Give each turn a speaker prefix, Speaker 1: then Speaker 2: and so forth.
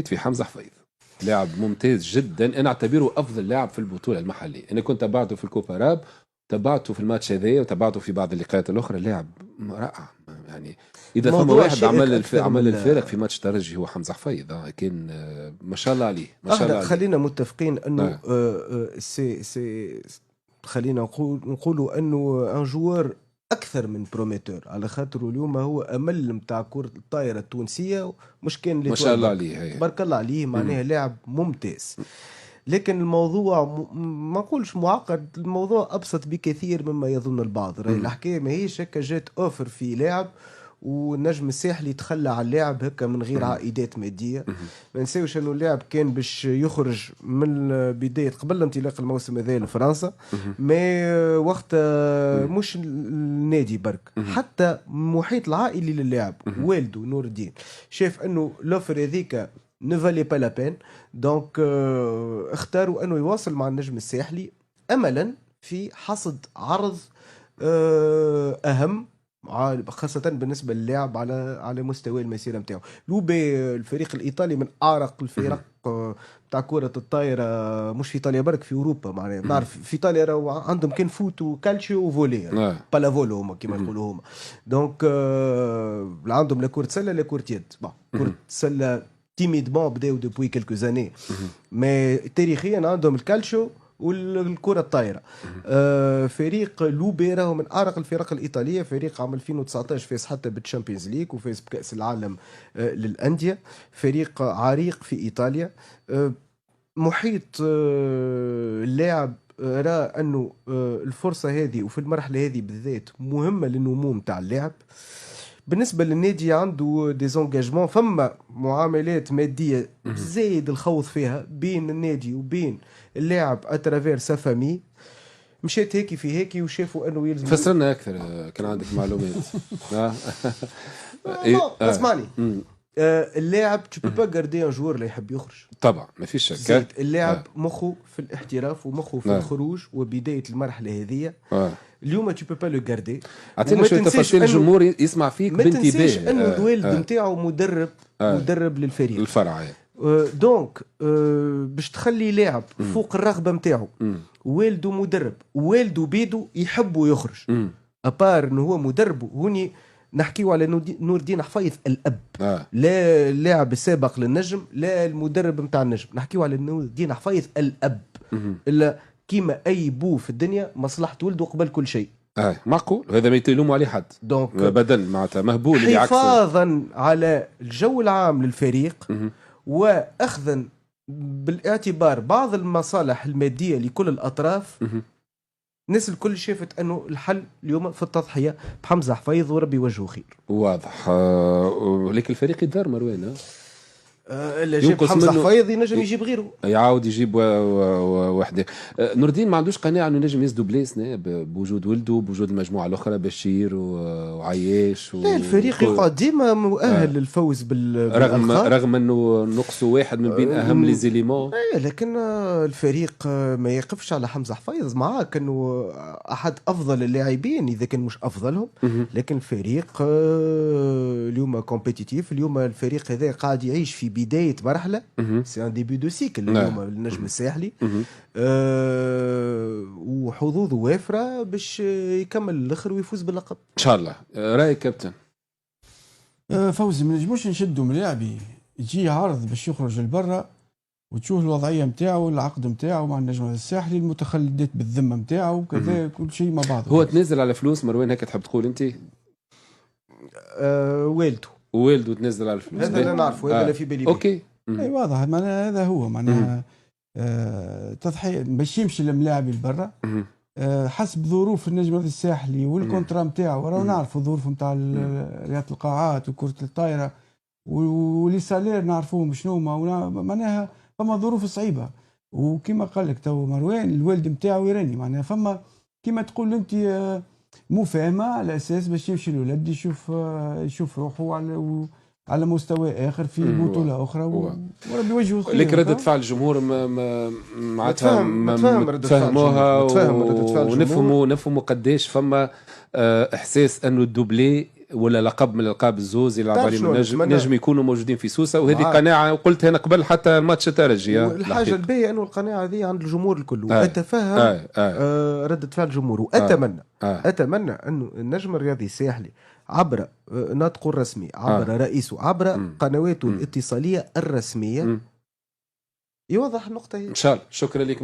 Speaker 1: في حمزة حفيظ لاعب ممتاز جدا، انا اعتبره افضل لاعب في البطوله المحليه. انا كنت تابعته في الكوبا راب، تابعته في الماتش هذايا، وتابعته في بعض اللقاءات الاخرى. لاعب رائع يعني. اذا ثم
Speaker 2: الموضوع
Speaker 1: واحد
Speaker 2: شائك أكثر
Speaker 1: عمل
Speaker 2: من
Speaker 1: الفارق في ماتش ترجي هو حمزة حفيظ. كان ما شاء الله عليه، ما شاء الله عليه.
Speaker 2: خلينا متفقين انه
Speaker 1: آه.
Speaker 2: سي خلينا نقولوا انه ان جوار اكثر من بروميتور، على خاطر اليوم هو امل نتاع كرة الطايرة التونسية، مش كان
Speaker 1: ما شاء
Speaker 2: ليتوال
Speaker 1: الله
Speaker 2: برك.
Speaker 1: عليه. هي.
Speaker 2: بارك الله عليه، معناها لاعب ممتاز. لكن الموضوع ما نقولش معقد، الموضوع ابسط بكثير مما يظن البعض. راهي الحكايه ماهيش هكا جات اوفر في لاعب والنجم الساحلي تخلى على اللاعب هكا من غير عائدات ماديه. ما نساوش انه اللاعب كان باش يخرج من بدايه قبل انطلاق الموسم هذا لفرنسا، ما وقت مش النادي برك، حتى المحيط العائلي للاعب والده نور الدين شاف انه لوفر هذيك ne valait pas la peine. دونك اختاروا انه يواصل مع النجم الساحلي املا في حصد عرض اهم، خاصة بالنسبة للاعب على مستوى المسيرة نتاعو. لوبي الفريق الإيطالي من أعرق الفرق بتاع كرة الطايرة، مش في إيطاليا برك، في أوروبا. معناها نعرف في إيطاليا راهو عندهم كان فوت وكالتشيو وفولي، بالافولو هما كيما يقولوا هما. دونك عندهم لا كرة سلة لا كرة يد. كرة سلة تيميدمون بداو دوبوي كيلكو زاني، مي تاريخيا عندهم الكالتشيو والكرة الطايرة. فريق لوبي راهو من أعرق الفرق الإيطالية، فريق عام 2019 فاز حتى بالتشامبيونز ليج وفاز بكأس العالم للأندية. فريق عريق في إيطاليا. محيط اللاعب رأى أنه الفرصة هذه وفي المرحلة هذه بالذات مهمة للنمو متاع اللاعب. بالنسبة للنادي عنده ديزونجاجمون، فما معاملات مادية زايد الخوض فيها بين النادي وبين اللاعب اترافير سا فامي. مشيت هيك في هيك وشافوا انه يلزم.
Speaker 1: فسرنا اكثر كان عندك معلومات.
Speaker 2: اسمعني. اللاعب tu peux pas garder un joueur اللي يحب يخرج.
Speaker 1: طبعا ما فيش شك.
Speaker 2: زيد اللاعب مخه في الاحتراف ومخه في الخروج وبداية المرحلة هذه. اليوم tu peux pas le garder.
Speaker 1: اعطينا شويه تفاصيل الجمهور يسمع فيك بانتباه.
Speaker 2: ما تنساش انه الوالد نتاعو مدرب للفريق
Speaker 1: الفرع.
Speaker 2: دونك باش تخلي لاعب فوق الرغبه نتاعو، والده مدرب، والده بيدو يحبوا يخرج، ابار انه هو مدرب. هوني نحكيو على نور الدين حفيظ الاب، لا اللاعب السابق للنجم، لا المدرب نتاع النجم. نحكيو على نور الدين حفيظ الاب، الا كيما اي بو في الدنيا مصلحه ولده قبل كل شيء.
Speaker 1: معقول، هذا ما يتلوموا عليه حد. دونك بدل معناتها مهبول
Speaker 2: حفاظا على الجو العام للفريق واخذا بالاعتبار بعض المصالح الماديه لكل الاطراف. الناس الكل شافت انه الحل اليوم في التضحيه بحمزه حفيظ، وربي وجهه خير.
Speaker 1: واضح. ولكن الفريق يدار مروان.
Speaker 2: اللي جاب حمزه حفيظ ينجم يجيب غيره،
Speaker 1: يعاود يجيب وحده. نور الدين ما عندوش قناعه انه ينجم يزدو بليسنا بوجود ولده، بوجود المجموعه الاخرى بشير وعياش
Speaker 2: لا الفريق يقعد ديما مؤهل للفوز بالالقاب،
Speaker 1: رغم انه نقصه واحد من بين اهم لي زيليمون.
Speaker 2: لكن الفريق ما يقفش على حمزه حفيظ. معاك انه احد افضل اللاعبين اذا كان مش افضلهم، لكن الفريق اليوم كومبيتيتيف. اليوم الفريق هذا قاعد يعيش في بداية مرحلة، سي ان ديبي دو سيكل اليوم النجم الساحلي. وحظوظه وافرة باش يكمل الاخر ويفوز باللقب
Speaker 1: ان شاء الله. رايك كابتن؟
Speaker 3: فوزي ما نجموش نشدوا من لاعبي يجي عرض باش يخرج لبرا وتشوف الوضعيه نتاعو، العقد نتاعو مع النجم الساحلي، المتخلدات بالذمه نتاعو وكذا، كل شيء مع بعض.
Speaker 1: هو تنزل على فلوس مروان هيك تحب تقول انت؟ والده تنزل على الفلوس،
Speaker 2: هذا اللي نعرفه، هذا اللي في بالي.
Speaker 1: اوكي.
Speaker 3: اي واضح، معناها هذا هو معناها تضحيه باش يمشي الملاعب لبرا حسب ظروف النجم الساحلي والكونترا نتاعو. راهو نعرفوا الظروف نتاع رياضه القاعات وكره الطايره ولي سالير نعرفوهم شنو معناها. فما ظروف صعيبه، وكما قال لك تو مروان الوالد نتاعو يراني معناها فما كما تقول انت مفاهمه على اساس باش يمشي الولد يشوف روحه على مستوى اخر في بطوله اخرى وربي وجهه خير.
Speaker 1: لكن ردة فعل الجمهور معناتها نتفاهموها ونفهموا قداش فما احساس انه الدوبلي ولا لقب من الالقاب الزوز يلعب
Speaker 2: تعرف
Speaker 1: عليهم
Speaker 2: شنو
Speaker 1: النجم نجم يكونوا موجودين في سوسه، وهذه
Speaker 2: معاك.
Speaker 1: قناعه وقلت هنا قبل حتى ماتش الترجي.
Speaker 2: والحاجه الباهيه انه القناعه هذه عند الجمهور الكل، واتفهم رده فعل الجمهور، واتمنى اتمنى انه النجم الرياضي الساحلي عبر ناطقه الرسمي، عبر رئيسه، عبر قنواته الاتصاليه الرسميه يوضح النقطه هي.
Speaker 1: ان شاء الله. شكرا لك.